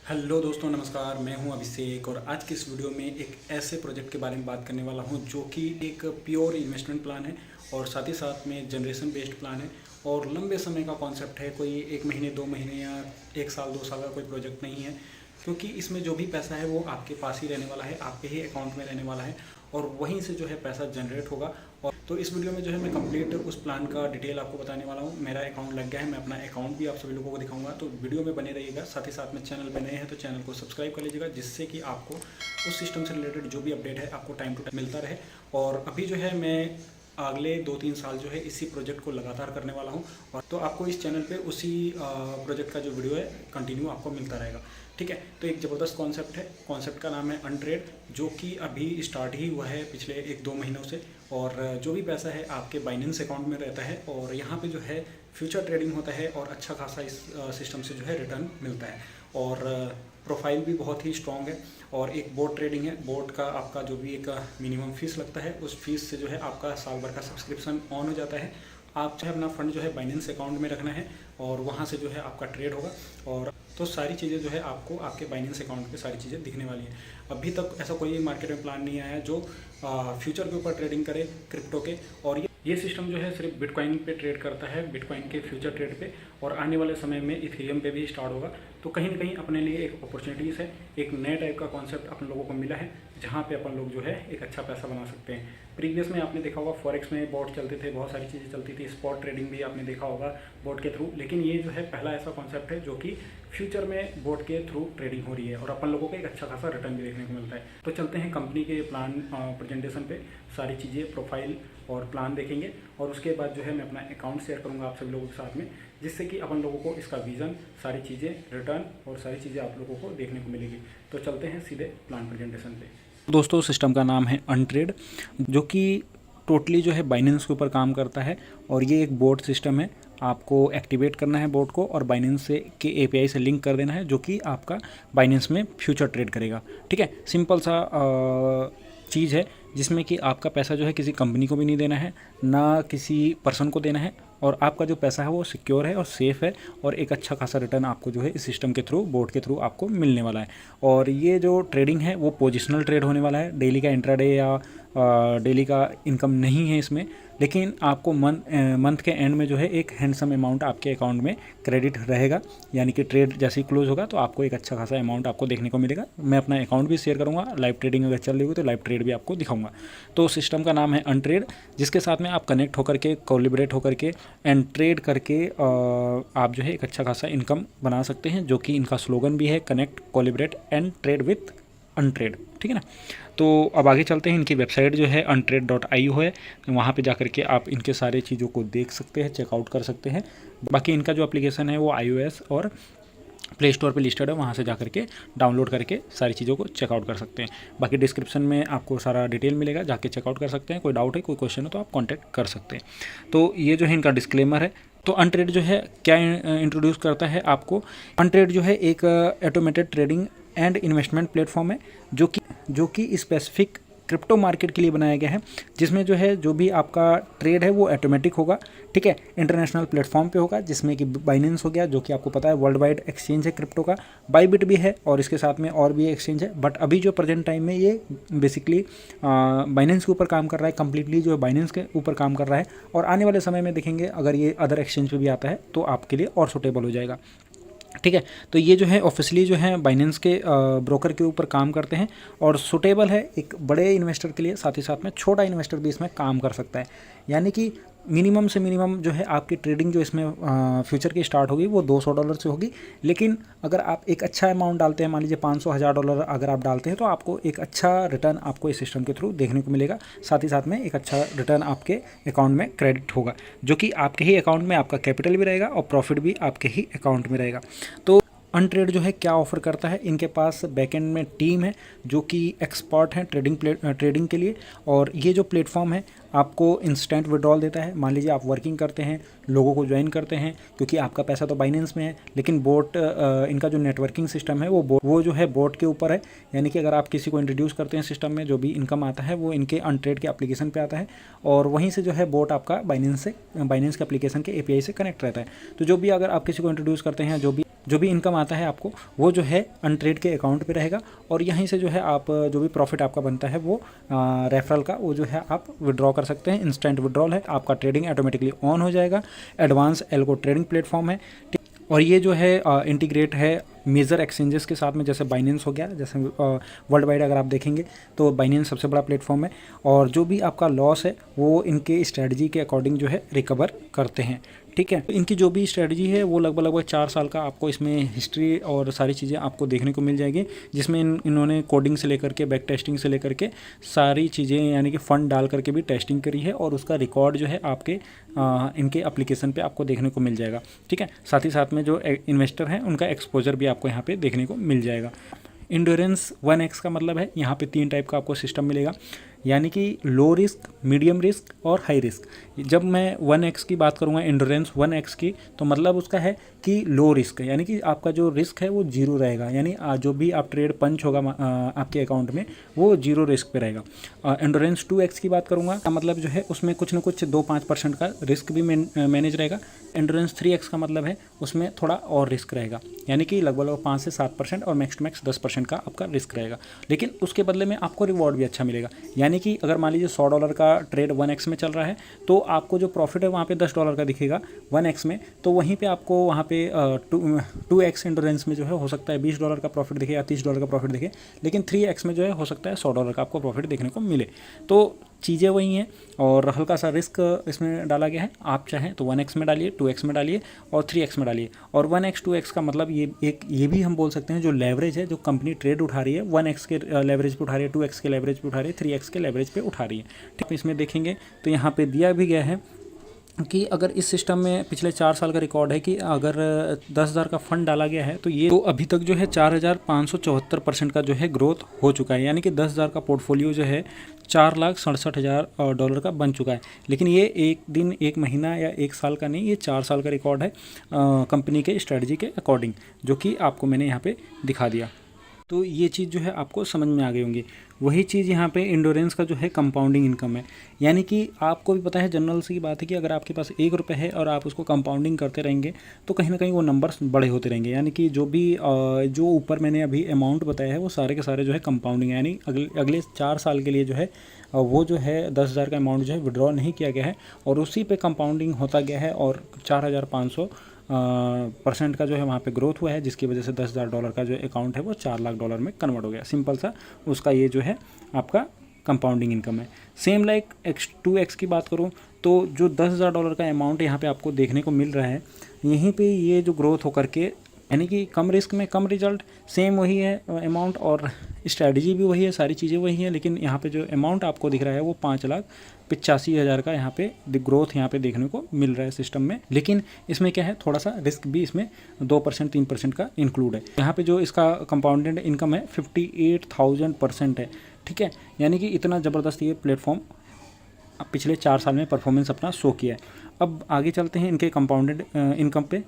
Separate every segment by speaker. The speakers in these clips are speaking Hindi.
Speaker 1: हेलो दोस्तों, नमस्कार। मैं हूं अभिषेक और आज की इस वीडियो में एक ऐसे प्रोजेक्ट के बारे में बात करने वाला हूं जो कि एक प्योर इन्वेस्टमेंट प्लान है और साथ ही साथ में जनरेशन बेस्ड प्लान है और लंबे समय का कॉन्सेप्ट है। कोई 1 महीने 2 महीने या 1 साल 2 साल का कोई प्रोजेक्ट नहीं है, क्योंकि इसमें जो भी पैसा है वो आपके पास ही रहने वाला है, आपके ही अकाउंट में रहने वाला है और वहीं से जो है पैसा जनरेट होगा। और तो इस वीडियो में जो है मैं कंप्लीट उस प्लान का डिटेल आपको बताने वाला हूँ। मेरा अकाउंट लग गया है, मैं अपना अकाउंट भी आप सभी लोगों को दिखाऊंगा, तो वीडियो में बने रहिएगा। साथ ही साथ में चैनल पर नए हैं तो चैनल को सब्सक्राइब कर लीजिएगा, जिससे कि आपको उस सिस्टम से रिलेटेड जो भी अपडेट है आपको टाइम टू टाइम मिलता रहे। और अभी जो है मैं अगले 2-3 साल जो है इसी प्रोजेक्ट को लगातार करने वाला हूँ और तो आपको इस चैनल पे उसी प्रोजेक्ट का जो वीडियो है कंटिन्यू आपको मिलता रहेगा। ठीक है, तो एक ज़बरदस्त कॉन्सेप्ट है। कॉन्सेप्ट का नाम है अनट्रेड, जो कि अभी स्टार्ट ही हुआ है पिछले 1-2 महीनों से। और जो भी पैसा है आपके बाइनेंस अकाउंट में रहता है और यहाँ पे जो है फ्यूचर ट्रेडिंग होता है और अच्छा खासा इस सिस्टम से जो है रिटर्न मिलता है। और प्रोफाइल भी बहुत ही स्ट्रॉन्ग है और एक बोट ट्रेडिंग है। बोट का आपका जो भी एक मिनिमम फीस लगता है, उस फीस से जो है आपका साल भर का सब्सक्रिप्शन ऑन हो जाता है। आप चाहे अपना फंड जो है बाइनेंस अकाउंट में रखना है और वहाँ से जो है आपका ट्रेड होगा और तो सारी चीज़ें जो है आपको आपके बाइनेंस अकाउंट पे सारी चीज़ें दिखने वाली हैं। अभी तक ऐसा कोई मार्केट में प्लान नहीं आया है जो फ्यूचर के ऊपर ट्रेडिंग करे क्रिप्टो के। और ये सिस्टम जो है सिर्फ बिटकॉइन पे ट्रेड करता है, बिटकॉइन के फ्यूचर ट्रेड पे, और आने वाले समय में इथेरियम पे भी स्टार्ट होगा। तो कहीं ना कहीं अपने लिए एक अपॉर्चुनिटीज़ है, एक नए टाइप का कॉन्सेप्ट अपन लोगों को मिला है जहाँ पे अपन लोग जो है एक अच्छा पैसा बना सकते हैं। प्रीवियस में आपने देखा होगा फॉरेक्स में बोट चलते थे, बहुत सारी चीज़ें चलती थी, स्पॉट ट्रेडिंग भी आपने देखा होगा बोट के थ्रू। लेकिन ये जो है पहला ऐसा कॉन्सेप्ट है जो कि फ्यूचर में बोट के थ्रू ट्रेडिंग हो रही है और अपन लोगों को एक अच्छा खासा रिटर्न भी देखने को मिलता है। तो चलते हैं कंपनी के प्लान प्रेजेंटेशन पे, सारी चीज़ें प्रोफाइल और प्लान देखेंगे और उसके बाद जो है मैं अपना अकाउंट शेयर करूंगा आप सभी लोगों के साथ में, जिससे कि अपन लोगों को इसका विज़न, सारी चीज़ें, रिटर्न और सारी चीज़ें आप लोगों को देखने को मिलेगी। तो चलते हैं सीधे प्लान प्रेजेंटेशन पे। दोस्तों, सिस्टम का नाम है अनट्रेड, जो कि टोटली जो है बाइनेंस के ऊपर काम करता है और ये एक बोट सिस्टम है। आपको एक्टिवेट करना है बोट को और बाइनेंस से के एपीआई से लिंक कर देना है, जो कि आपका बाइनेंस में फ्यूचर ट्रेड करेगा। ठीक है, सिंपल सा चीज़ है जिसमें कि आपका पैसा जो है किसी कंपनी को भी नहीं देना है, ना किसी पर्सन को देना है, और आपका जो पैसा है वो सिक्योर है और सेफ़ है और एक अच्छा खासा रिटर्न आपको जो है इस सिस्टम के थ्रू, बोट के थ्रू आपको मिलने वाला है। और ये जो ट्रेडिंग है वो पोजिशनल ट्रेड होने वाला है, डेली का इंट्राडे या डेली का इनकम नहीं है इसमें। लेकिन आपको मंथ के एंड में जो है एक हैंडसम अमाउंट आपके अकाउंट में क्रेडिट रहेगा, यानी कि ट्रेड जैसे ही क्लोज होगा तो आपको एक अच्छा खासा अमाउंट आपको देखने को मिलेगा। मैं अपना अकाउंट भी शेयर करूंगा, लाइव ट्रेडिंग अगर चल रही हो तो लाइव ट्रेड भी आपको दिखाऊंगा। तो सिस्टम का नाम है अनट्रेड, जिसके साथ में आप कनेक्ट होकर के, कोलिब्रेट होकर के एंड ट्रेड करके आप जो है एक अच्छा खासा इनकम बना सकते हैं, जो कि इनका स्लोगन भी है, connect, collaborate and trade with untrade. ठीक है ना। तो अब आगे चलते हैं। इनकी वेबसाइट जो है untrade.io है, वहाँ पे जाकर के आप इनके सारे चीज़ों को देख सकते हैं, चेकआउट कर सकते हैं। बाकी इनका जो एप्लीकेशन है वो iOS और प्ले स्टोर पे लिस्टेड है, वहाँ से जाकर के डाउनलोड करके सारी चीज़ों को चेकआउट कर सकते हैं। बाकी डिस्क्रिप्शन में आपको सारा डिटेल मिलेगा, जाके चेकआउट कर सकते हैं। कोई डाउट है, कोई क्वेश्चन है तो आप कॉन्टैक्ट कर सकते हैं। तो ये जो है इनका डिस्क्लेमर है। तो अनट्रेड जो है क्या इंट्रोड्यूस करता है आपको। अनट्रेड जो है एक automated trading and investment platform है, जो कि स्पेसिफिक क्रिप्टो मार्केट के लिए बनाया गया है, जिसमें जो है जो भी आपका ट्रेड है वो ऑटोमेटिक होगा। ठीक है, इंटरनेशनल प्लेटफॉर्म पे होगा, जिसमें कि बाइनेंस हो गया, जो कि आपको पता है वर्ल्ड वाइड एक्सचेंज है क्रिप्टो का। बाईबिट भी है और इसके साथ में और भी एक्सचेंज है, बट अभी जो प्रेजेंट टाइम में ये बेसिकली बाइनेंस के ऊपर काम कर रहा है, कम्प्लीटली जो है बाइनेंस के ऊपर काम कर रहा है। और आने वाले समय में देखेंगे अगर ये अदर एक्सचेंज पे भी आता है तो आपके लिए और सूटेबल हो जाएगा। ठीक है, तो ये जो है ऑफिशियली जो है बाइनेंस के ब्रोकर के ऊपर काम करते हैं और सुटेबल है एक बड़े इन्वेस्टर के लिए, साथ ही साथ में छोटा इन्वेस्टर भी इसमें काम कर सकता है। यानी कि मिनिमम से मिनिमम जो है आपकी ट्रेडिंग जो इसमें फ्यूचर की स्टार्ट होगी वो $200 से होगी। लेकिन अगर आप एक अच्छा अमाउंट डालते हैं, मान लीजिए $500,000 अगर आप डालते हैं, तो आपको एक अच्छा रिटर्न आपको इस सिस्टम के थ्रू देखने को मिलेगा। साथ ही साथ में एक अच्छा रिटर्न आपके अकाउंट में क्रेडिट होगा, जो कि आपके ही अकाउंट में आपका कैपिटल भी रहेगा और प्रॉफिट भी आपके ही अकाउंट में रहेगा। तो अनट्रेड जो है क्या ऑफर करता है, इनके पास बैकएंड में टीम है जो कि एक्सपर्ट हैं ट्रेडिंग के लिए। और ये जो प्लेटफॉर्म है आपको इंस्टेंट विड्रॉल देता है। मान लीजिए आप वर्किंग करते हैं, लोगों को ज्वाइन करते हैं, क्योंकि आपका पैसा तो बाइनेंस में है, लेकिन बोट इनका जो नेटवर्किंग सिस्टम है वो जो है बोट के ऊपर है। यानी कि अगर आप किसी को इंट्रोड्यूस करते हैं सिस्टम में, जो भी इनकम आता है वो इनके अनट्रेड के एप्लीकेशन पे आता है और वहीं से जो है बोट आपका बाइनेंस के एप्लीकेशन के एपीआई से कनेक्ट रहता है। तो जो भी अगर आप किसी को इंट्रोड्यूस करते हैं, जो भी जो भी इनकम आता है आपको वो जो है अनट्रेड के अकाउंट पे रहेगा, और यहीं से जो है आप जो भी प्रॉफिट आपका बनता है वो रेफरल का वो जो है आप विड्रॉ कर सकते हैं। इंस्टेंट विड्रॉल है, आपका ट्रेडिंग ऑटोमेटिकली ऑन हो जाएगा। एडवांस एल्गो ट्रेडिंग प्लेटफॉर्म है, और ये जो है इंटीग्रेट है मेजर एक्सचेंजेस के साथ में, जैसे बाइनेंस हो गया। जैसे वर्ल्ड वाइड अगर आप देखेंगे तो बाइनेंस सबसे बड़ा प्लेटफॉर्म है, और जो भी आपका लॉस है वो इनके स्ट्रेटजी के अकॉर्डिंग जो है रिकवर करते हैं। ठीक है, इनकी जो भी स्ट्रेटजी है वो लगभग 4 साल का आपको इसमें हिस्ट्री और सारी चीज़ें आपको देखने को मिल जाएगी, जिसमें इन्होंने कोडिंग से लेकर के बैक टेस्टिंग से लेकर के सारी चीज़ें यानी कि फ़ंड डाल करके भी टेस्टिंग करी है, और उसका रिकॉर्ड जो है आपके इनके एप्लीकेशन पे आपको देखने को मिल जाएगा। ठीक है, साथ ही साथ में जो इन्वेस्टर हैं उनका एक्सपोजर भी आपको यहाँ पे देखने को मिल जाएगा। इंड्योरेंस 1x का मतलब है यहाँ पे 3 टाइप का आपको सिस्टम मिलेगा, यानी कि लो रिस्क, मीडियम रिस्क और हाई रिस्क। जब मैं 1x की बात करूँगा, इंड्योरेंस 1x की, तो मतलब उसका है कि लो रिस्क, यानी कि आपका जो रिस्क है वो जीरो रहेगा, यानी जो भी आप ट्रेड पंच होगा आपके अकाउंट में वो जीरो रिस्क पे रहेगा। इंड्योरेंस 2x की बात करूँगा, मतलब जो है उसमें कुछ ना कुछ 2-5% का रिस्क भी मैनेज रहेगा। इंड्योरेंस 3x का मतलब है उसमें थोड़ा और रिस्क रहेगा, यानी कि लगभग 5 से 7% और मैक्स टू मैक्स 10% का आपका रिस्क रहेगा, लेकिन उसके बदले में आपको रिवॉर्ड भी अच्छा मिलेगा। यानी कि अगर मान लीजिए $100 का ट्रेड 1x में चल रहा है, तो आपको जो प्रॉफिट है वहाँ पे $10 का दिखेगा 1x में, तो वहीं पे आपको वहाँ पे 2x इंड्योरेंस में जो है हो सकता है $20 का प्रॉफिट दिखे या $30 का प्रॉफिट दिखे, लेकिन 3x में जो है हो सकता है $100 का आपको प्रॉफिट देखने को मिले। तो चीज़ें वही हैं, और हल्का सा रिस्क इसमें डाला गया है। आप चाहें तो 1x में डालिए, 2x में डालिए और 3x में डालिए। और 1x 2x का मतलब ये भी हम बोल सकते हैं जो लेवरेज है, जो कंपनी ट्रेड उठा रही है 1x के लेवरेज पे उठा रही है, 2x के लेवरेज पे उठा रही है, 3x के लेवरेज पे उठा रही है। ठीक, इसमें देखेंगे तो यहाँ पे दिया भी गया है कि अगर इस सिस्टम में पिछले 4 साल का रिकॉर्ड है कि अगर 10,000 का फंड डाला गया है तो ये तो अभी तक जो है 4,574% का जो है ग्रोथ हो चुका है, यानी कि 10,000 का पोर्टफोलियो जो है $4,67,000 का बन चुका है। लेकिन ये एक दिन, एक महीना या एक साल का नहीं, ये 4 साल का रिकॉर्ड है कंपनी के स्ट्रेटजी के अकॉर्डिंग, जो कि आपको मैंने यहाँ पे दिखा दिया। तो ये चीज़ जो है आपको समझ में आ गई होंगी। वही चीज़ यहाँ पे इंड्योरेंस का जो है कंपाउंडिंग इनकम है, यानी कि आपको भी पता है, जनरल सी बात है कि अगर आपके पास ₹1 है और आप उसको कंपाउंडिंग करते रहेंगे तो कहीं ना कहीं वो नंबर्स बड़े होते रहेंगे, यानी कि जो भी जो ऊपर मैंने अभी अमाउंट बताया है वो सारे के सारे जो है कंपाउंडिंग है, यानी अगले 4 साल के लिए जो है वो जो है 10,000 का अमाउंट जो है विड्रॉ नहीं किया गया है, और उसी पे कंपाउंडिंग होता गया है, और 4,500% का जो है वहाँ पे ग्रोथ हुआ है, जिसकी वजह से $10,000 का जो अकाउंट है वो $4,00,000 में कन्वर्ट हो गया। सिंपल सा उसका ये जो है आपका कंपाउंडिंग इनकम है। सेम लाइक 2x की बात करूँ तो जो $10,000 का अमाउंट यहाँ पे आपको देखने को मिल रहा है, यहीं पे ये जो ग्रोथ होकर के, यानी कि कम रिस्क में कम रिजल्ट, सेम वही है अमाउंट और स्ट्रैटेजी भी वही है, सारी चीज़ें वही हैं, लेकिन यहाँ पे जो अमाउंट आपको दिख रहा है वो 5,85,000 का यहाँ पे ग्रोथ यहाँ पे देखने को मिल रहा है सिस्टम में। लेकिन इसमें क्या है, थोड़ा सा रिस्क भी इसमें 2% 3% का इंक्लूड है। यहाँ पे जो इसका कंपाउंडेड इनकम है 58,000% है। ठीक है, यानी कि इतना ज़बरदस्त ये प्लेटफॉर्म पिछले 4 साल में परफॉर्मेंस अपना शो किया है। अब आगे चलते हैं इनके कंपाउंडेड इनकम पे।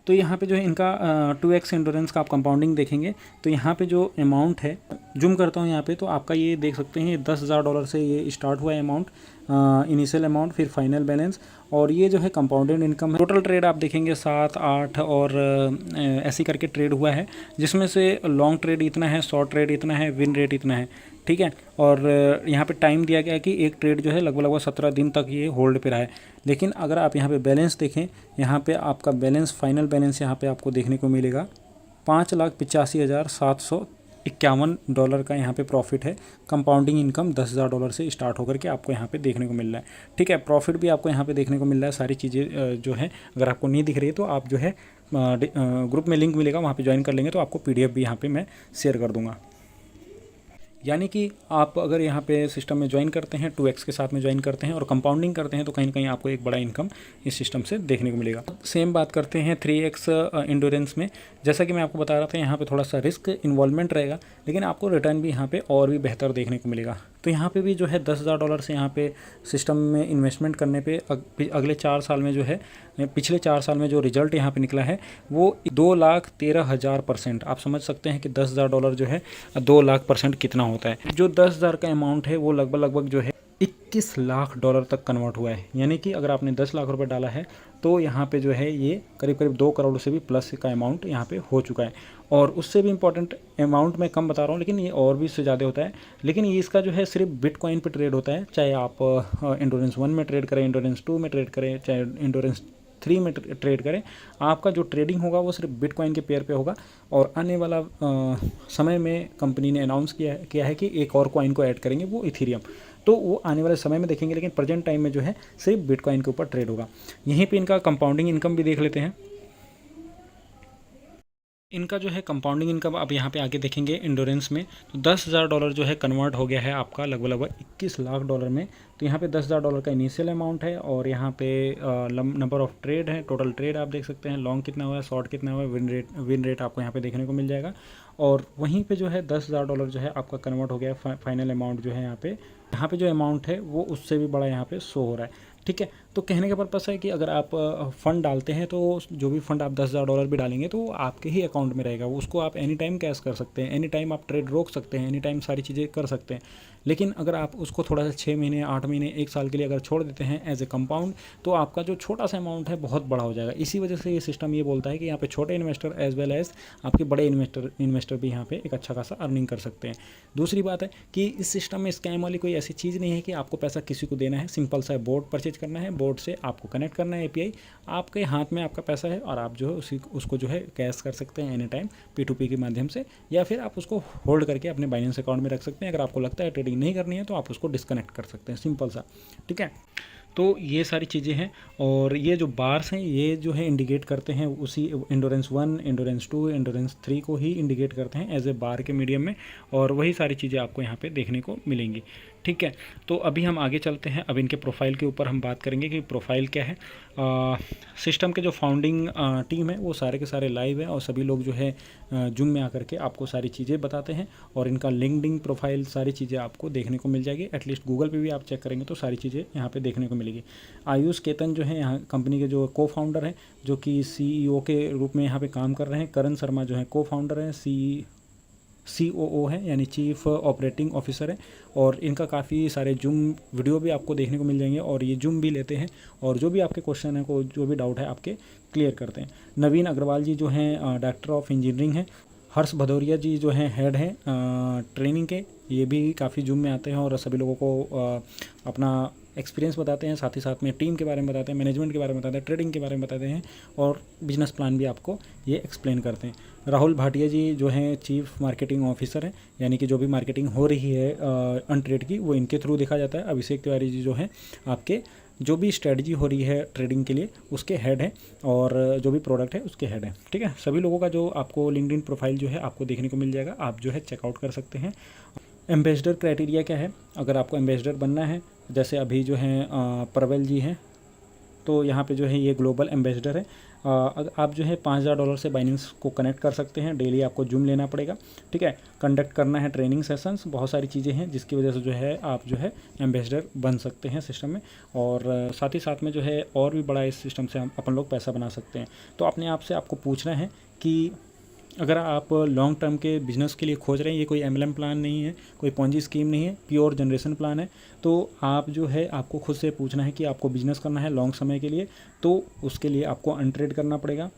Speaker 1: तो यहाँ पे जो है इनका 2x इंड्योरेंस का आप कंपाउंडिंग देखेंगे तो यहाँ पे जो अमाउंट है, जूम करता हूँ यहाँ पे, तो आपका ये देख सकते हैं $10,000 से ये स्टार्ट हुआ है अमाउंट, इनिशियल अमाउंट, फिर फाइनल बैलेंस, और ये जो है कंपाउंडेड इनकम है। टोटल ट्रेड आप देखेंगे 7, 8 और ऐसे करके ट्रेड हुआ है, जिसमें से लॉन्ग ट्रेड इतना है, शॉर्ट ट्रेड इतना है, विन रेट इतना है। ठीक है, और यहाँ पे टाइम दिया गया है कि एक ट्रेड जो है लगभग 17 दिन तक ये होल्ड पे रहा है। लेकिन अगर आप यहाँ पे बैलेंस देखें, यहाँ पे आपका बैलेंस, फाइनल बैलेंस यहाँ पे आपको देखने को मिलेगा $5,85,751 का यहाँ पे प्रॉफिट है। कंपाउंडिंग इनकम $10,000 से स्टार्ट होकर के आपको यहाँ पे देखने को मिल रहा है। ठीक है, प्रॉफिट भी आपको यहाँ पे देखने को मिल रहा है। सारी चीज़ें जो है अगर आपको नहीं दिख रही है तो आप जो है ग्रुप में लिंक मिलेगा, वहाँ पे ज्वाइन कर लेंगे तो आपको PDF भी यहाँ पे मैं शेयर कर दूँगा। यानी कि आप अगर यहाँ पे सिस्टम में ज्वाइन करते हैं, 2x के साथ में ज्वाइन करते हैं और कंपाउंडिंग करते हैं, तो कहीं ना कहीं आपको एक बड़ा इनकम इस सिस्टम से देखने को मिलेगा। सेम बात करते हैं 3x इंड्योरेंस में। जैसा कि मैं आपको बता रहा था, यहाँ पे थोड़ा सा रिस्क इन्वॉल्वमेंट रहेगा, लेकिन आपको रिटर्न भी यहाँ पे और भी बेहतर देखने को मिलेगा। तो यहाँ पे भी जो है $10,000 से यहाँ पे सिस्टम में इन्वेस्टमेंट करने पे अगले 4 साल में जो है, पिछले 4 साल में जो रिजल्ट यहाँ पे निकला है वो 2,13,000%। आप समझ सकते हैं कि $10,000 जो है 2,00,000% कितना होता है। जो 10,000 का अमाउंट है वो लगभग जो है 21 लाख डॉलर तक कन्वर्ट हुआ है। यानी कि अगर आपने 10 लाख रुपए डाला है तो यहाँ पे जो है ये करीब करीब 2 करोड़ से भी प्लस का अमाउंट यहाँ पे हो चुका है। और उससे भी इम्पॉर्टेंट अमाउंट मैं कम बता रहा हूँ, लेकिन ये और भी इससे ज़्यादा होता है। लेकिन ये इसका जो है सिर्फ बिटकॉइन पे ट्रेड होता है, चाहे आप एंडोरेंस 1 में ट्रेड करें, एंडोरेंस 2 में ट्रेड करें, चाहे एंडोरेंस 3 में ट्रेड करें, आपका जो ट्रेडिंग होगा वो सिर्फ बिटकॉइन के पेयर पे होगा। और आने वाला समय में कंपनी ने अनाउंस किया है कि एक और कॉइन को ऐड करेंगे, वो इथेरियम। तो वो आने वाले समय में देखेंगे, लेकिन प्रेजेंट टाइम में जो है सिर्फ बिटकॉइन के ऊपर ट्रेड होगा। यहीं पे इनका कंपाउंडिंग इनकम भी देख लेते हैं। इनका जो है कंपाउंडिंग इनकम आप यहाँ पे आगे देखेंगे एंडोरेंस में, तो $10,000 जो है कन्वर्ट हो गया है आपका लगभग 21 लाख डॉलर में। तो यहाँ पे $10,000 का इनिशियल अमाउंट है, और यहाँ पे नंबर ऑफ ट्रेड है, टोटल ट्रेड आप देख सकते हैं, लॉन्ग कितना हुआ है, शॉर्ट कितना हुआ है, विन रेट आपको यहाँ पे देखने को मिल जाएगा। और वहीं पे जो है $10,000 जो है आपका कन्वर्ट हो गया फाइनल अमाउंट जो है यहाँ पे जो अमाउंट है वो उससे भी बड़ा यहाँ पे शो हो रहा है। ठीक है, तो कहने का पर्पस है कि अगर आप फ़ंड डालते हैं तो जो भी फ़ंड आप $10,000 भी डालेंगे तो वो आपके ही अकाउंट में रहेगा, वो उसको आप एनी टाइम कैश कर सकते हैं, एनी टाइम आप ट्रेड रोक सकते हैं, एनी टाइम सारी चीज़ें कर सकते हैं। लेकिन अगर आप उसको थोड़ा सा 6 महीने, 8 महीने, 1 साल के लिए अगर छोड़ देते हैं एज ए कंपाउंड, तो आपका जो छोटा सा अमाउंट है बहुत बड़ा हो जाएगा। इसी वजह से ये सिस्टम ये बोलता है कि यहाँ पे छोटे इन्वेस्टर एज वेल एज आपके बड़े इन्वेस्टर भी यहाँ पे एक अच्छा खासा अर्निंग कर सकते हैं। दूसरी बात है कि इस सिस्टम में स्कैम वाली कोई ऐसी चीज़ नहीं है कि आपको पैसा किसी को देना है, सिंपल सा बोर्ड परचेज करना है, बोर्ड से आपको कनेक्ट करना है API, आपके हाथ में आपका पैसा है और आप जो है उसको जो है कैश कर सकते हैं एनी टाइम P2P के माध्यम से, या फिर आप उसको होल्ड करके अपने बाइनेंस अकाउंट में रख सकते हैं। अगर आपको लगता है ट्रेडिंग नहीं करनी है तो आप उसको डिस्कनेक्ट कर सकते हैं, सिंपल सा। ठीक है, तो ये सारी चीज़ें हैं। और ये जो बार्स हैं ये जो है इंडिकेट करते हैं उसी एंडोरेंस 1, एंडोरेंस 2, एंडोरेंस 3 को ही इंडिकेट करते हैं एज ए बार के मीडियम में, और वही सारी चीज़ें आपको यहाँ पे देखने को मिलेंगी। ठीक है, तो अभी हम आगे चलते हैं। अब इनके प्रोफाइल के ऊपर हम बात करेंगे कि प्रोफाइल क्या है। सिस्टम के जो फाउंडिंग टीम है वो सारे के सारे लाइव है, और सभी लोग जो है जूम में आकर के आपको सारी चीज़ें बताते हैं, और इनका लिंक्डइन प्रोफाइल सारी चीज़ें आपको देखने को मिल जाएगी। एटलीस्ट गूगल पे भी आप चेक करेंगे तो सारी चीज़ें यहाँ पे देखने को मिलेगी। आयुष केतन जो है यहाँ कंपनी के जो को फाउंडर हैं, जो कि CEO के रूप में यहाँ पे काम कर रहे हैं। करण शर्मा जो है को फाउंडर हैं, COO है, यानी चीफ ऑपरेटिंग ऑफिसर है। और इनका काफ़ी सारे जूम वीडियो भी आपको देखने को मिल जाएंगे, और ये जूम भी लेते हैं, और जो भी आपके क्वेश्चन है, को जो भी डाउट है आपके क्लियर करते हैं। नवीन अग्रवाल जी जो हैं डायरेक्टर ऑफ इंजीनियरिंग हैं। हर्ष भदौरिया जी जो हैं हेड हैं ट्रेनिंग के, ये भी काफ़ी जूम में आते हैं और सभी लोगों को अपना एक्सपीरियंस बताते हैं, साथ ही साथ में टीम के बारे में बताते हैं, मैनेजमेंट के बारे में बताते हैं, ट्रेडिंग के बारे में बताते हैं, और बिजनेस प्लान भी आपको ये एक्सप्लेन करते हैं। राहुल भाटिया जी जो हैं चीफ मार्केटिंग ऑफिसर हैं, यानी कि जो भी मार्केटिंग हो रही है अनट्रेड की वो इनके थ्रू देखा जाता है। अभिषेक तिवारी जी जो हैं आपके जो भी स्ट्रेटजी हो रही है ट्रेडिंग के लिए उसके हेड हैं, और जो भी प्रोडक्ट है उसके हेड हैं। ठीक है, सभी लोगों का जो आपको लिंक्डइन प्रोफाइल जो है आपको देखने को मिल जाएगा, आप जो है चेकआउट कर सकते हैं। एम्बेसडर क्राइटेरिया क्या है, अगर आपको एम्बेसडर बनना है, जैसे अभी जो हैं प्रवल जी हैं, तो यहाँ पे जो है ये ग्लोबल एम्बेसडर है। आप जो है $5,000 से बाइनेंस को कनेक्ट कर सकते हैं, डेली आपको जूम लेना पड़ेगा। ठीक है, कंडक्ट करना है ट्रेनिंग सेशंस, बहुत सारी चीज़ें हैं जिसकी वजह से जो है आप जो है एम्बेसडर बन सकते हैं सिस्टम में। और साथ ही साथ में जो है और भी बड़ा इस सिस्टम से हम अपन लोग पैसा बना सकते हैं। तो अपने आप से आपको पूछना है कि अगर आप लॉन्ग टर्म के बिज़नेस के लिए खोज रहे हैं, ये कोई MLM प्लान नहीं है, कोई पोंजी स्कीम नहीं है, प्योर जनरेशन प्लान है, तो आप जो है आपको खुद से पूछना है कि आपको बिज़नेस करना है लॉन्ग समय के लिए, तो उसके लिए आपको अनट्रेड करना पड़ेगा।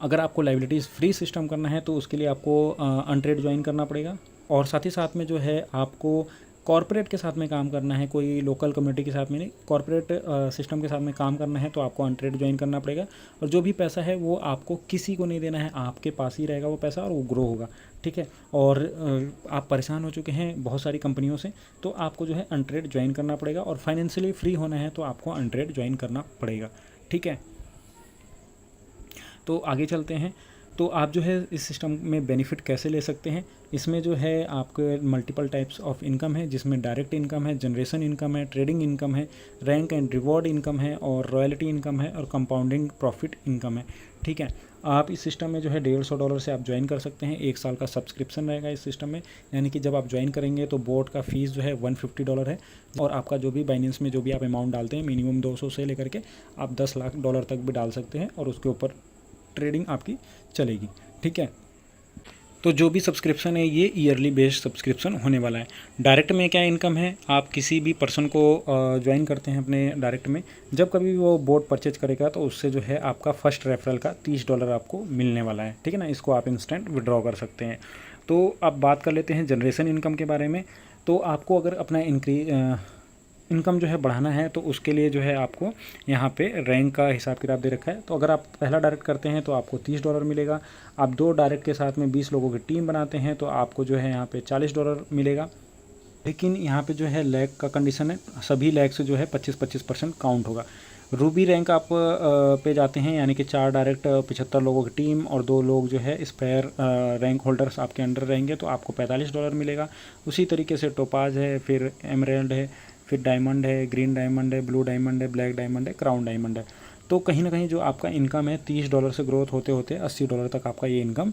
Speaker 1: अगर आपको लाइबिलिटीज़ फ्री सिस्टम करना है तो उसके लिए आपको अनट्रेड ज्वाइन करना पड़ेगा। और साथ ही साथ में जो है आपको कॉर्पोरेट के साथ में काम करना है, कोई लोकल कम्युनिटी के साथ में नहीं, कॉर्पोरेट सिस्टम के साथ में काम करना है तो आपको अनट्रेड ज्वाइन करना पड़ेगा। और जो भी पैसा है वो आपको किसी को नहीं देना है, आपके पास ही रहेगा वो पैसा और वो ग्रो होगा। ठीक है, और आप परेशान हो चुके हैं बहुत सारी कंपनियों से, तो आपको जो है अनट्रेड ज्वाइन करना पड़ेगा। और फाइनेंशियली फ्री होना है तो आपको अनट्रेड ज्वाइन करना पड़ेगा। ठीक है, तो आगे चलते हैं। तो आप जो है इस सिस्टम में बेनिफिट कैसे ले सकते हैं, इसमें जो है आपके मल्टीपल टाइप्स ऑफ इनकम है, जिसमें डायरेक्ट इनकम है, जनरेशन इनकम है, ट्रेडिंग इनकम है, रैंक एंड रिवॉर्ड इनकम है, और रॉयल्टी इनकम है, और कंपाउंडिंग प्रॉफिट इनकम है। ठीक है, आप इस सिस्टम में जो है $150 से आप ज्वाइन कर सकते हैं। 1 साल का सब्सक्रिप्शन रहेगा इस सिस्टम में, यानी कि जब आप ज्वाइन करेंगे तो बोर्ड का फ़ीस जो है $150 है, और आपका जो भी बाइनेंस में जो भी आप अमाउंट डालते हैं मिनिमम 200 से लेकर के आप $10 लाख तक भी डाल सकते हैं, और उसके ऊपर ट्रेडिंग आपकी चलेगी। ठीक है, तो जो भी सब्सक्रिप्शन है ये ईयरली बेस्ड सब्सक्रिप्शन होने वाला है। डायरेक्ट में क्या इनकम है, आप किसी भी पर्सन को ज्वाइन करते हैं अपने डायरेक्ट में, जब कभी वो बोट परचेज करेगा तो उससे जो है आपका फर्स्ट रेफरल का $30 आपको मिलने वाला है, ठीक है ना। इसको आप इंस्टेंट विड्रॉ कर सकते हैं। तो अब बात कर लेते हैं जनरेशन इनकम के बारे में। तो आपको अगर अपना इनकम जो है बढ़ाना है तो उसके लिए जो है आपको यहाँ पे रैंक का हिसाब किताब दे रखा है। तो अगर आप पहला डायरेक्ट करते हैं तो आपको $30 मिलेगा। आप 2 डायरेक्ट के साथ में 20 लोगों की टीम बनाते हैं तो आपको जो है यहाँ पे $40 मिलेगा। लेकिन यहाँ पे जो है लैग का कंडीशन है, सभी लैग से जो है 25% काउंट होगा। रूबी रैंक आप पे जाते हैं, यानी कि 4 डायरेक्ट 75 लोगों की टीम और 2 लोग जो है स्पेयर रैंक होल्डर्स आपके अंडर रहेंगे तो आपको $45 मिलेगा। उसी तरीके से टोपाज है, फिर एमराल्ड है, फिर डायमंड है, ग्रीन डायमंड है, ब्लू डायमंड है, ब्लैक डायमंड है, क्राउन डायमंड है। तो कहीं ना कहीं जो आपका इनकम है $30 से ग्रोथ होते होते $80 तक आपका ये इनकम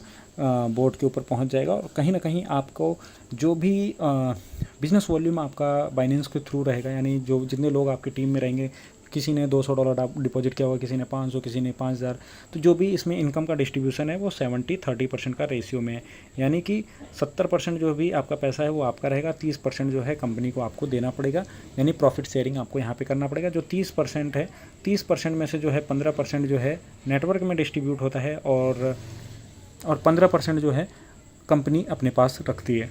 Speaker 1: बोर्ड के ऊपर पहुंच जाएगा। और कहीं ना कहीं आपको जो भी बिजनेस वॉल्यूम आपका बाइनेंस के थ्रू रहेगा, यानी जो जितने लोग आपकी टीम में रहेंगे, किसी ने $200 डिपॉजिट किया होगा, किसी ने 500, किसी ने 5000, तो जो भी इसमें इनकम का डिस्ट्रीब्यूशन है वो 70-30% का रेशियो में है। यानी कि 70% जो भी आपका पैसा है वो आपका रहेगा, 30% जो है कंपनी को आपको देना पड़ेगा, यानी प्रॉफिट शेयरिंग आपको यहाँ पे करना पड़ेगा। जो 30% है, 30% में से जो है 15% जो है नेटवर्क में डिस्ट्रीब्यूट होता है और 15% जो है कंपनी अपने पास रखती है।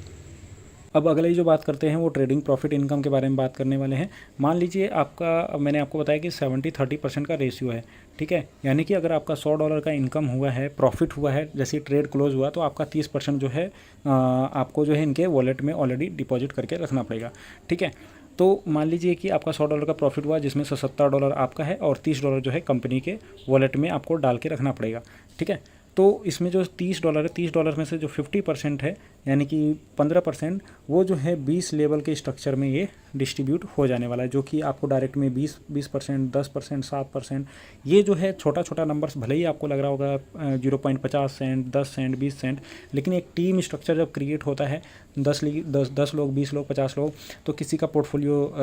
Speaker 1: अब अगले जो बात करते हैं वो ट्रेडिंग प्रॉफिट इनकम के बारे में बात करने वाले हैं। मान लीजिए आपका, मैंने आपको बताया कि 70-30% का रेशियो है, ठीक है। यानी कि अगर आपका $100 का इनकम हुआ है, प्रॉफिट हुआ है, जैसे ट्रेड क्लोज हुआ, तो आपका 30% जो है आपको जो है इनके वॉलेट में ऑलरेडी डिपॉजिट करके रखना पड़ेगा, ठीक है। तो मान लीजिए कि आपका $100 का प्रॉफिट हुआ, जिसमें से $70 आपका है और $30 जो है कंपनी के वॉलेट में आपको डाल के रखना पड़ेगा, ठीक है। तो इसमें जो $30 है, $30 में से जो 50% है, यानी कि 15%, वो जो है 20 लेवल के स्ट्रक्चर में ये डिस्ट्रीब्यूट हो जाने वाला है, जो कि आपको डायरेक्ट में 20%, 10%, 7%, ये जो है छोटा छोटा नंबर्स भले ही आपको लग रहा होगा 0.50 सेंट, 10 सेंट, 20 सेंट, लेकिन एक टीम स्ट्रक्चर जब क्रिएट होता है, 10 लोग, 20 लोग, 50 लोग, तो किसी का पोर्टफोलियो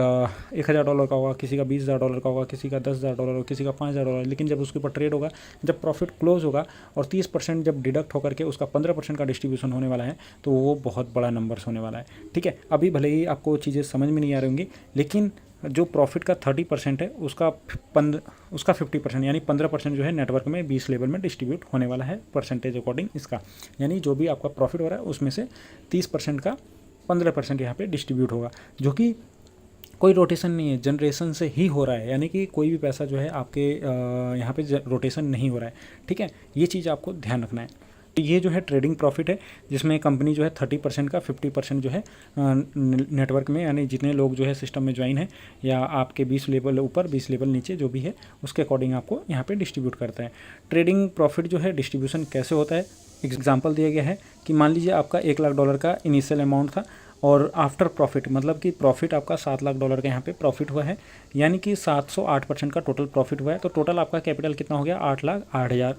Speaker 1: $1000 का होगा, किसी का $20,000 का होगा, किसी का $10,000 होगा, किसी का $5,000, लेकिन जब उसके ऊपर ट्रेड होगा, जब प्रॉफिट क्लोज होगा और 30% जब डिडक्ट होकर के उसका 15% का डिस्ट्रीब्यूशन होने वाला है, तो वो बहुत बड़ा नंबर्स होने वाला है, ठीक है। अभी भले ही आपको चीज़ें समझ में नहीं आ रही होंगी, लेकिन जो प्रॉफिट का 30% है उसका 50%, यानी 15% जो है नेटवर्क में 20 लेवल में डिस्ट्रीब्यूट होने वाला है, परसेंटेज अकॉर्डिंग इसका। यानी जो भी आपका प्रॉफिट हो रहा है उसमें से 30% का 15% यहाँ पे डिस्ट्रीब्यूट होगा, जो कि कोई रोटेशन नहीं है, जनरेशन से ही हो रहा है, यानी कि कोई भी पैसा जो है आपके यहाँ पे रोटेशन नहीं हो रहा है, ठीक है। ये चीज़ आपको ध्यान रखना है। तो ये जो है ट्रेडिंग प्रॉफिट है, जिसमें कंपनी जो है 30% का 50% जो है नेटवर्क में, यानी जितने लोग जो है सिस्टम में ज्वाइन है, या आपके 20 लेवल ऊपर 20 लेवल नीचे जो भी है, उसके अकॉर्डिंग आपको यहाँ पे डिस्ट्रीब्यूट करता है। ट्रेडिंग प्रॉफिट जो है डिस्ट्रीब्यूशन कैसे होता है, एग्जाम्पल दिया गया है कि मान लीजिए आपका $1,00,000 का इनिशियल अमाउंट था और आफ्टर प्रॉफिट, मतलब कि प्रॉफिट आपका $7,00,000 का यहाँ पे प्रॉफिट हुआ है, यानी कि 708% का टोटल प्रॉफिट हुआ है। तो टोटल आपका कैपिटल कितना हो गया, 8,08,000,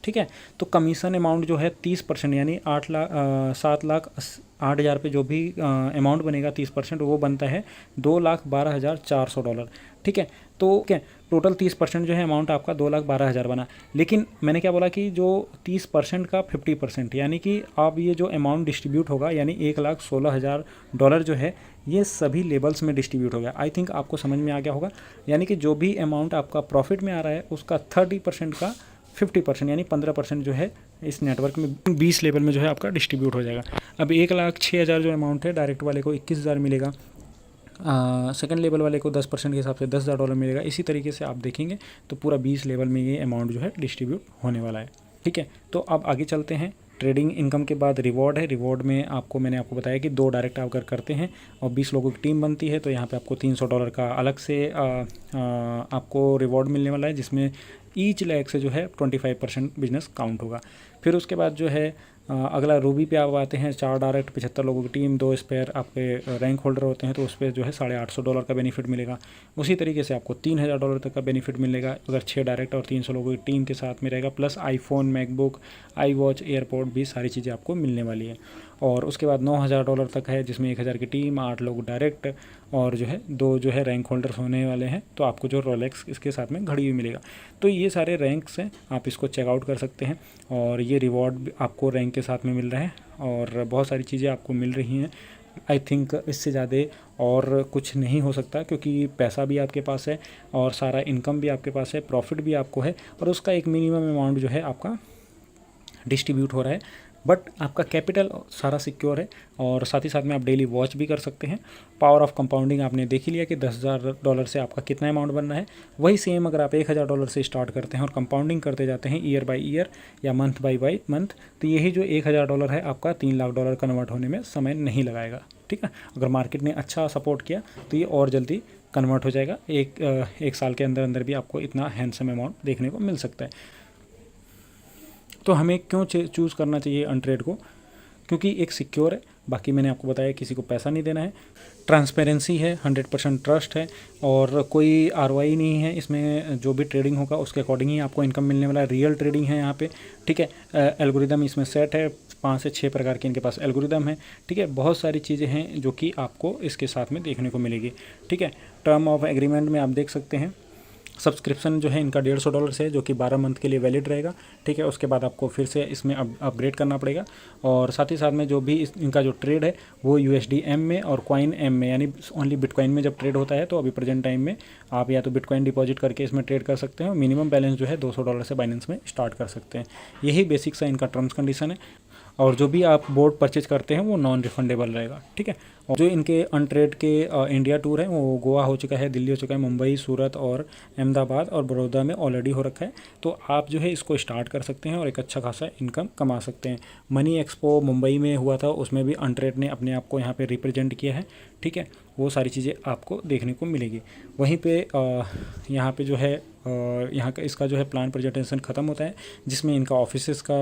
Speaker 1: ठीक है। तो कमीशन अमाउंट जो है 30%, यानी 7,08,000 पे जो भी अमाउंट बनेगा 30%, वो बनता है $2,12,400, ठीक है। तो क्या टोटल 30% जो है अमाउंट आपका 2,12,000 बना। लेकिन मैंने क्या बोला कि जो 30% का 50%, यानी कि अब ये जो अमाउंट डिस्ट्रीब्यूट होगा, यानी $1,16,000 जो है, ये सभी लेवल्स में डिस्ट्रीब्यूट हो गया। आई थिंक आपको समझ में आ गया होगा। यानी कि जो भी अमाउंट आपका प्रॉफिट में आ रहा है उसका 30% का 50%, यानी 15% जो है इस नेटवर्क में 20 लेवल में जो है आपका डिस्ट्रीब्यूट हो जाएगा। अब 1,06,000 जो अमाउंट है, डायरेक्ट वाले को 21,000 मिलेगा, सेकंड लेवल वाले को 10% के हिसाब से $10,000 मिलेगा। इसी तरीके से आप देखेंगे तो पूरा 20 लेवल में ये अमाउंट जो है डिस्ट्रीब्यूट होने वाला है, ठीक है। तो अब आगे चलते हैं। ट्रेडिंग इनकम के बाद रिवॉर्ड है। रिवॉर्ड में मैंने आपको बताया कि 2 डायरेक्ट अगर करते हैं और 20 लोगों की टीम बनती है, तो यहाँ पे आपको $300 का अलग से आपको रिवॉर्ड मिलने वाला है, जिसमें ईच लैग से जो है 25% बिजनेस काउंट होगा। फिर उसके बाद जो है अगला रूबी पे आप आते हैं। 4 डायरेक्ट 75 लोगों की टीम, 2 स्पेयर आपके रैंक होल्डर होते हैं, तो उस पर जो है $850 का बेनिफिट मिलेगा। उसी तरीके से आपको $3,000 तक का बेनिफिट मिलेगा अगर 6 डायरेक्ट और 300 लोगों की टीम के साथ में रहेगा, plus iPhone, MacBook, I watch, airport भी सारी चीज़ें आपको मिलने वाली है। और उसके बाद $9,000 तक है, जिसमें 1,000 की टीम, 8 लोग डायरेक्ट और जो है 2 जो है रैंक होल्डर्स होने वाले हैं, तो आपको जो रोलेक्स इसके साथ में घड़ी भी मिलेगा। तो ये सारे रैंक्स हैं, आप इसको चेकआउट कर सकते हैं। और ये देखिए रिवॉर्ड भी आपको रैंक के साथ में मिल रहा है और बहुत सारी चीज़ें आपको मिल रही हैं। आई थिंक इससे ज़्यादा और कुछ नहीं हो सकता, क्योंकि पैसा भी आपके पास है और सारा इनकम भी आपके पास है, प्रॉफिट भी आपको है और उसका एक मिनिमम अमाउंट जो है आपका डिस्ट्रीब्यूट हो रहा है। बट आपका कैपिटल सारा सिक्योर है और साथ ही साथ में आप डेली वॉच भी कर सकते हैं। पावर ऑफ कंपाउंडिंग आपने देख ही लिया कि $10,000 से आपका कितना अमाउंट बन रहा है। वही सेम अगर आप $1,000 से स्टार्ट करते हैं और कंपाउंडिंग करते जाते हैं ईयर बाय ईयर या मंथ बाय मंथ, तो यही जो $1,000 है आपका $3,00,000 कन्वर्ट होने में समय नहीं लगाएगा। ठीक है, अगर मार्केट ने अच्छा सपोर्ट किया तो ये और जल्दी कन्वर्ट हो जाएगा। एक साल के अंदर अंदर भी आपको इतना हैंडसम अमाउंट देखने को मिल सकता है। तो हमें क्यों चूज़ करना चाहिए अनट्रेड को? क्योंकि एक सिक्योर है, बाकी मैंने आपको बताया किसी को पैसा नहीं देना है, ट्रांसपेरेंसी है, 100% ट्रस्ट है और कोई ROI नहीं है इसमें। जो भी ट्रेडिंग होगा उसके अकॉर्डिंग ही आपको इनकम मिलने वाला है। रियल ट्रेडिंग है यहाँ पे। ठीक है, एल्गोरिदम इसमें सेट है, 5 से 6 प्रकार के इनके पास एल्गोरिदम है। ठीक है, बहुत सारी चीज़ें हैं जो कि आपको इसके साथ में देखने को मिलेगी। ठीक है, टर्म ऑफ एग्रीमेंट में आप देख सकते हैं सब्सक्रिप्शन जो है इनका $150 से है, जो कि 12 मंथ के लिए वैलिड रहेगा। ठीक है, उसके बाद आपको फिर से इसमें अपग्रेड करना पड़ेगा और साथ ही साथ में जो भी इनका जो ट्रेड है वो USDM में और कॉइन M में, यानी ओनली बिटकॉइन में जब ट्रेड होता है तो अभी प्रेजेंट टाइम में आप या तो बिटकॉइन डिपॉजिट करके इसमें ट्रेड कर सकते हैं और मिनिमम बैलेंस जो है $200 से बाइनेंस में स्टार्ट कर सकते हैं। यही बेसिक सा इनका टर्म्स कंडीशन है और जो भी आप बोर्ड परचेज करते हैं वो नॉन रिफंडेबल रहेगा। ठीक है, और जो इनके अनट्रेड के इंडिया टूर है वो गोवा हो चुका है, दिल्ली हो चुका है, मुंबई, सूरत और अहमदाबाद और बड़ौदा में ऑलरेडी हो रखा है। तो आप जो है इसको स्टार्ट कर सकते हैं और एक अच्छा खासा इनकम कमा सकते हैं। मनी एक्सपो मुंबई में हुआ था, उसमें भी अनट्रेड ने अपने आप को यहाँ पे रिप्रेजेंट किया है। ठीक है, वो सारी चीज़ें आपको देखने को मिलेगी। वहीं पे यहाँ पे जो है यहाँ का इसका जो है प्लान प्रेजेंटेशन ख़त्म होता है, जिसमें इनका ऑफिसेस का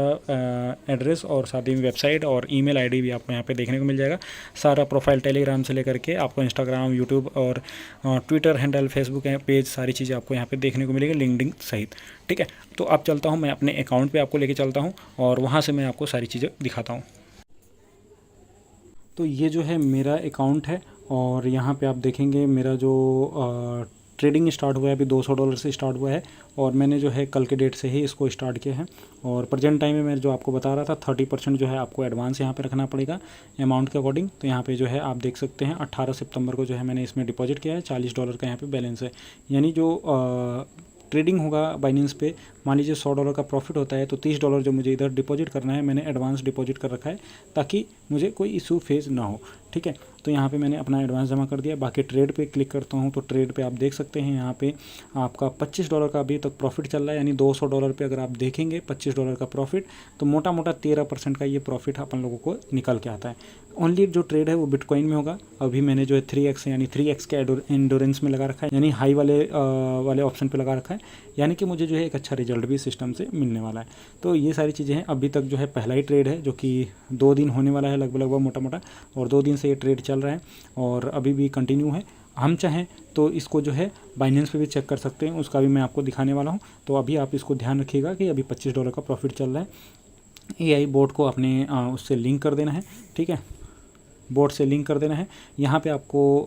Speaker 1: एड्रेस और साथ ही वेबसाइट और ईमेल आईडी भी आपको यहाँ पे देखने को मिल जाएगा। सारा प्रोफाइल टेलीग्राम से लेकर के आपको इंस्टाग्राम, यूट्यूब और ट्विटर हैंडल, फेसबुक पेज, सारी चीज़ें आपको यहाँ पे देखने को मिलेगी लिंक्डइन सहित। ठीक है, तो अब चलता हूँ मैं अपने अकाउंट पे आपको लेके चलता हूँ और वहाँ से मैं आपको सारी चीज़ें दिखाता हूँ। तो ये जो है मेरा अकाउंट है और यहाँ पे आप देखेंगे मेरा जो ट्रेडिंग स्टार्ट हुआ है अभी $200 से स्टार्ट हुआ है और मैंने जो है कल के डेट से ही इसको स्टार्ट किया है। और प्रेजेंट टाइम में मैं जो आपको बता रहा था 30% जो है आपको एडवांस यहाँ पे रखना पड़ेगा अमाउंट के अकॉर्डिंग। तो यहाँ पे जो है आप देख सकते हैं 18 सितंबर को जो है मैंने इसमें डिपॉजिट किया है, $40 का यहाँ पे बैलेंस है। यानी जो ट्रेडिंग होगा बाइनेंस पे, मान लीजिए $100 का प्रॉफिट होता है तो $30 जो मुझे इधर डिपॉजिट करना है मैंने एडवांस डिपॉजिट कर रखा है ताकि मुझे कोई इशू फेस ना हो। ठीक है, तो यहाँ पे मैंने अपना एडवांस जमा कर दिया। बाकी ट्रेड पे क्लिक करता हूँ तो ट्रेड पे आप देख सकते हैं यहाँ पे आपका $25 का अभी तक प्रॉफिट चल रहा है। यानी $200 पे अगर आप देखेंगे $25 का प्रॉफिट, तो मोटा मोटा 13% का ये प्रॉफिट अपन लोगों को निकल के आता है। ओनली जो ट्रेड है वो बिटकॉइन में होगा। अभी मैंने जो है 3x यानी 3x के एंडोरेंस में लगा रखा है, यानी हाई वाले ऑप्शन पे लगा रखा है, यानी कि मुझे जो है एक अच्छा रिजल्ट भी सिस्टम से मिलने वाला है। तो ये सारी चीज़ें हैं। अभी तक जो है पहला ही ट्रेड है जो कि 2 दिन होने वाला है लगभग मोटा मोटा, और 2 दिन से ये ट्रेड चल रहा है और अभी भी कंटिन्यू है। हम चाहें तो इसको जो है बाइनेंस पे भी चेक कर सकते हैं, उसका भी मैं आपको दिखाने वाला हूँ। तो अभी आप इसको ध्यान रखिएगा कि अभी $25 का प्रॉफिट चल रहा है। AI बोर्ड को अपने उससे लिंक कर देना है। ठीक है, बोर्ड से लिंक कर देना है। यहाँ पे आपको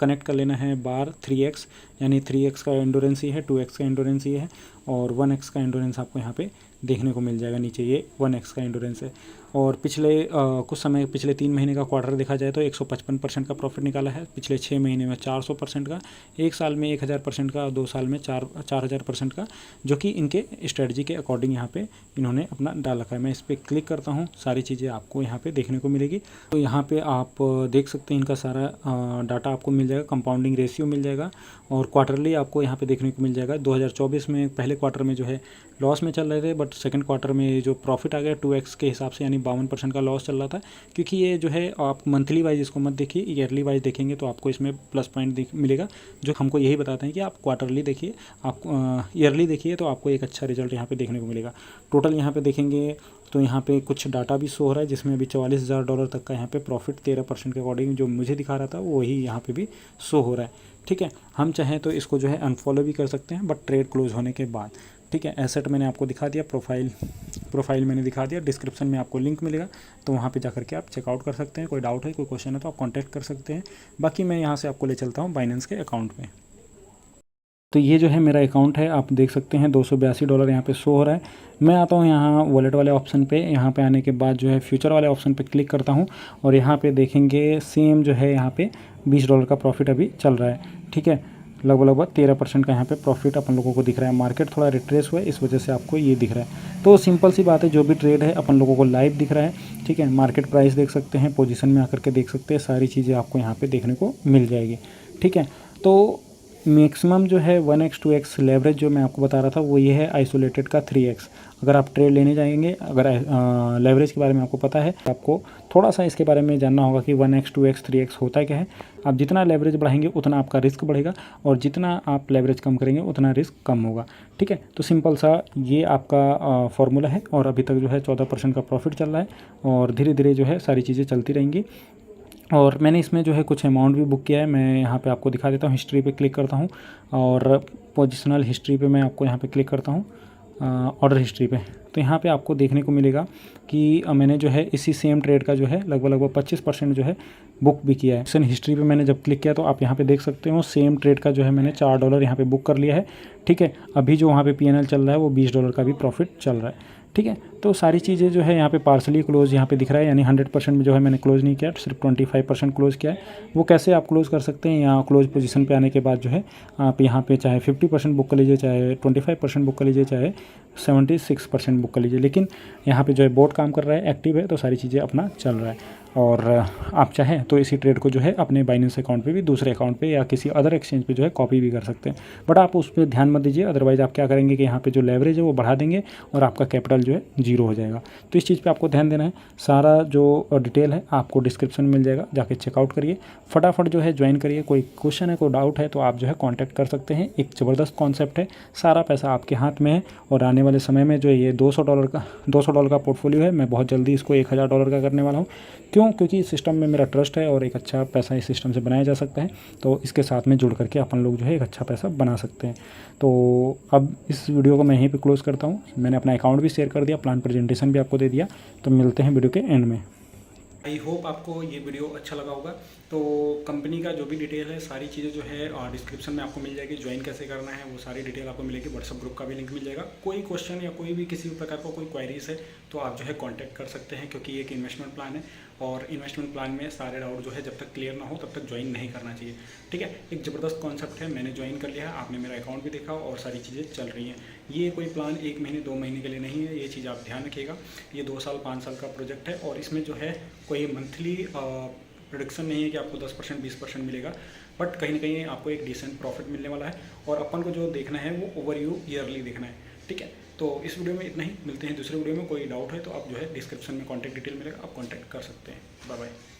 Speaker 1: कनेक्ट कर लेना है बार 3x, यानी 3x का एंडोरेंस ही है, 2x का एंडोरेंस ही है और 1x का एंडोरेंस आपको यहाँ पे देखने को मिल जाएगा। नीचे ये 1x का एंडोरेंस है। और पिछले कुछ समय, पिछले 3 महीने का क्वार्टर देखा जाए तो 155% का प्रॉफिट निकाला है, पिछले 6 महीने में 400% का, 1 साल में 1000% का, 2 साल में 4000% का, जो कि इनके स्ट्रेटजी के अकॉर्डिंग यहाँ पे इन्होंने अपना डाल रखा है। मैं इस पर क्लिक करता हूँ, सारी चीज़ें आपको यहाँ पे देखने को मिलेगी। तो यहाँ पे आप देख सकते हैं इनका सारा डाटा आपको मिल जाएगा, कंपाउंडिंग रेशियो मिल जाएगा और क्वार्टरली आपको यहाँ पे देखने को मिल जाएगा। 2024 में पहले क्वार्टर में जो है लॉस में चल रहे थे, बट सेकंड क्वार्टर में जो प्रॉफिट आ गया 2x के हिसाब से, यानी 52% का लॉस चल रहा था। क्योंकि ये जो है आप मंथली वाइज इसको मत देखिए, ईयरली वाइज देखेंगे तो आपको इसमें प्लस पॉइंट मिलेगा, जो हमको यही बताते हैं कि आप क्वार्टरली देखिए, आप ईयरली देखिए तो आपको एक अच्छा रिजल्ट यहाँ पे देखने को मिलेगा। टोटल यहाँ पे देखेंगे तो यहाँ पे कुछ डाटा भी शो हो रहा है, जिसमें अभी $44,000 तक का यहाँ पे प्रॉफिट 13% के अकॉर्डिंग जो मुझे दिखा रहा था वही यहाँ पे भी शो हो रहा है। ठीक है, हम चाहें तो इसको जो है अनफॉलो भी कर सकते हैं, बट ट्रेड क्लोज होने के बाद। ठीक है, एसेट मैंने आपको दिखा दिया, प्रोफाइल मैंने दिखा दिया, डिस्क्रिप्शन में आपको लिंक मिलेगा, तो वहाँ पे जाकर के आप चेकआउट कर सकते हैं। कोई डाउट है, कोई क्वेश्चन है तो आप कांटेक्ट कर सकते हैं। बाकी मैं यहाँ से आपको ले चलता हूँ बाइनेंस के अकाउंट में। तो ये जो है मेरा अकाउंट है, आप देख सकते हैं $282 यहाँ पे शो हो रहा है। मैं आता हूँ यहाँ वॉलेट वाले ऑप्शन पे। यहाँ पे आने के बाद जो है फ्यूचर वाले ऑप्शन पे क्लिक करता हूँ और यहाँ पे देखेंगे सेम जो है यहाँ पे $20 का प्रॉफिट अभी चल रहा है। ठीक है, लगभग 13% का यहाँ पे प्रॉफिट अपन लोगों को दिख रहा है। मार्केट थोड़ा रिट्रेस हुआ है, इस वजह से आपको ये दिख रहा है। तो सिंपल सी बात है, जो भी ट्रेड है अपन लोगों को लाइव दिख रहा है। ठीक है, मार्केट प्राइस देख सकते हैं, पोजीशन में आकर के देख सकते हैं, सारी चीज़ें आपको यहाँ पे देखने को मिल जाएगी। ठीक है, तो मैक्सिमम जो है 1x 2x लेवरेज जो मैं आपको बता रहा था वो ये है, आइसोलेटेड का 3x। अगर आप ट्रेड लेने जाएंगे, अगर लेवरेज के बारे में आपको पता है, आपको थोड़ा सा इसके बारे में जानना होगा कि 1x 2x 3x होता क्या है। आप जितना लेवरेज बढ़ाएंगे उतना आपका रिस्क बढ़ेगा और जितना आप लेवरेज कम करेंगे उतना रिस्क कम होगा। ठीक है, तो सिंपल सा ये आपका फॉर्मूला है और अभी तक जो है 14% का प्रॉफिट चल रहा है और धीरे धीरे जो है सारी चीज़ें चलती रहेंगी। और मैंने इसमें जो है कुछ अमाउंट भी बुक किया है, मैं यहाँ पे आपको दिखा देता हूँ। हिस्ट्री पे क्लिक करता हूँ और पोजिशनल हिस्ट्री पे मैं आपको यहाँ पे क्लिक करता हूँ, ऑर्डर हिस्ट्री पे। तो यहाँ पे आपको देखने को मिलेगा कि मैंने जो है इसी सेम ट्रेड का जो है लगभग 25% जो है बुक भी किया है। ऑप्शन हिस्ट्री पे मैंने जब क्लिक किया तो आप यहाँ पे देख सकते हो सेम ट्रेड का जो है मैंने $4 यहाँ पे बुक कर लिया है। ठीक है, अभी जो वहाँ पे PNL चल रहा है वो $20 का भी प्रॉफिट चल रहा है। ठीक है, तो सारी चीज़ें जो है यहाँ पे पार्सली क्लोज यहाँ पे दिख रहा है, यानी 100% में जो है मैंने क्लोज नहीं किया, सिर्फ 25% क्लोज किया है। वो कैसे आप क्लोज कर सकते हैं, यहाँ क्लोज पोजीशन पे आने के बाद जो है आप यहाँ पे चाहे 50% बुक कर लीजिए, चाहे 25% बुक कर लीजिए, चाहे 76% बुक कर लीजिए, लेकिन यहाँ पे जो है बोट काम कर रहा है, एक्टिव है, तो सारी चीज़ें अपना चल रहा है। और आप चाहें तो इसी ट्रेड को जो है अपने बाइनेंस अकाउंट पे भी, दूसरे अकाउंट पे या किसी अदर एक्सचेंज पे जो है कॉपी भी कर सकते हैं, बट आप उस पर ध्यान मत दीजिए। अदरवाइज़ आप क्या करेंगे कि यहाँ पे जो लेवरेज है वो बढ़ा देंगे और आपका कैपिटल जो है जीरो हो जाएगा। तो इस चीज़ पे आपको ध्यान देना है। सारा जो डिटेल है आपको डिस्क्रिप्शन में मिल जाएगा, जाके चेकआउट करिए, फटाफट जो है ज्वाइन करिए। कोई क्वेश्चन है, कोई डाउट है तो आप जो है कॉन्टैक्ट कर सकते हैं। एक ज़बरदस्त कॉन्सेप्ट है, सारा पैसा आपके हाथ में है और आने वाले समय में जो ये $200 का पोर्टफोलियो है, मैं बहुत जल्दी इसको $1000 का करने वाला हूँ। क्यों? क्योंकि इस सिस्टम में मेरा ट्रस्ट है और एक अच्छा पैसा इस सिस्टम से बनाया जा सकता है। तो इसके साथ में जुड़ करके अपन लोग जो है एक अच्छा पैसा बना सकते हैं। तो अब इस वीडियो को मैं यहीं पे क्लोज़ करता हूँ। मैंने अपना अकाउंट भी शेयर कर दिया, प्लान प्रेजेंटेशन भी आपको दे दिया। तो मिलते हैं वीडियो के एंड में। आई होप आपको ये वीडियो अच्छा लगा होगा। तो कंपनी का जो भी डिटेल है, सारी चीज़ें जो है डिस्क्रिप्शन में आपको मिल जाएगी। ज्वाइन कैसे करना है वो सारी डिटेल आपको मिलेगी। व्हाट्सअप ग्रुप का भी लिंक मिल जाएगा। कोई क्वेश्चन या कोई भी किसी भी प्रकार का कोई क्वायरीज है तो आप जो है कांटेक्ट कर सकते हैं, क्योंकि एक इन्वेस्टमेंट प्लान है और इन्वेस्टमेंट प्लान में सारे डाउट जो है जब तक क्लियर ना हो तब तक ज्वाइन नहीं करना चाहिए। ठीक है, एक ज़बरदस्त कॉन्सेप्ट है, मैंने ज्वाइन कर लिया है, आपने मेरा अकाउंट भी देखा और सारी चीज़ें चल रही हैं। ये कोई प्लान 1 महीने 2 महीने के लिए नहीं है, ये चीज़ आप ध्यान रखिएगा। ये 2 साल 5 साल का प्रोजेक्ट है और इसमें जो है कोई मंथली प्रोडक्शन नहीं है कि आपको 10% 20% मिलेगा, बट कहीं ना कहीं आपको एक डिसेंट प्रॉफिट मिलने वाला है। और अपन को जो देखना है वो ओवरव्यू ईयरली देखना है। ठीक है, तो इस वीडियो में इतना ही। मिलते हैं दूसरे वीडियो में। कोई डाउट है तो आप जो है डिस्क्रिप्शन में कॉन्टैक्ट डिटेल मिलेगा, आप कॉन्टैक्ट कर सकते हैं। Bye bye.